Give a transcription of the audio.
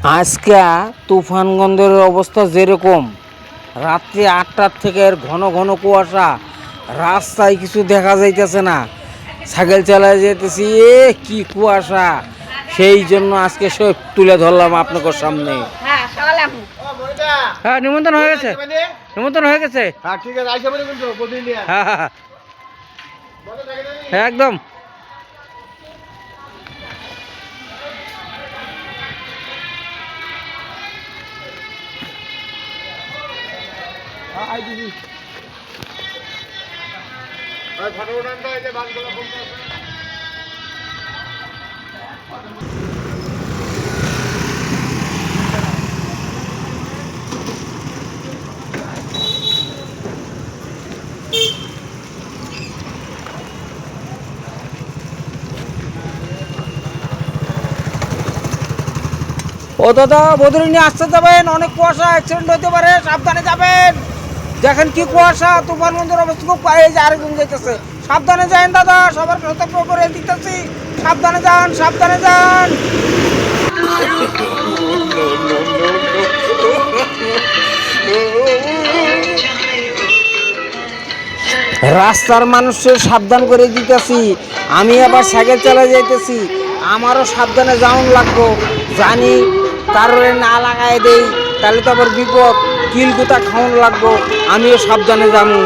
আজকে তুফানগঞ্জের অবস্থা যেরকম, রাত্রি 8টার থেকে ঘন ঘন কুয়াশা, রাস্তায় কিছু দেখা যাইতেছে না, সাইকেল চালায় যেতেছি, কি কুয়াশা। সেই জন্য আজকে সব তুলে ধরলাম আপনাদের সামনে। হ্যাঁ, নিমন্ত্রণ হয়ে গেছে, নিমন্ত্রণ হয়ে গেছে। হ্যাঁ, একদম। ও দাদা, বদলি নিয়ে আসতে যাবেন, অনেক কুয়াশা, অ্যাক্সিডেন্ট হতে পারে, সাবধানে যাবেন। দেখেন কি কুয়াশা, তুফানগঞ্জের অবস্থা খুব, এই যে আরেকজন যাইতেছে। সাবধানে যান দাদা, সবার সতর্ক করে দিতেছি, সাবধানে যান, সাবধানে যান। রাস্তার মানুষের সাবধান করে দিতেছি, আমি আবার সাইকেল চালা যাইতেছি, আমারও সাবধানে যাওন লাগবো। জানি কারণে না লাগাই দেই, তাহলে তো আবার বিপদ, কিলগুতা খাওয়ান লাগবো, আমিও সাবধানে যাবো।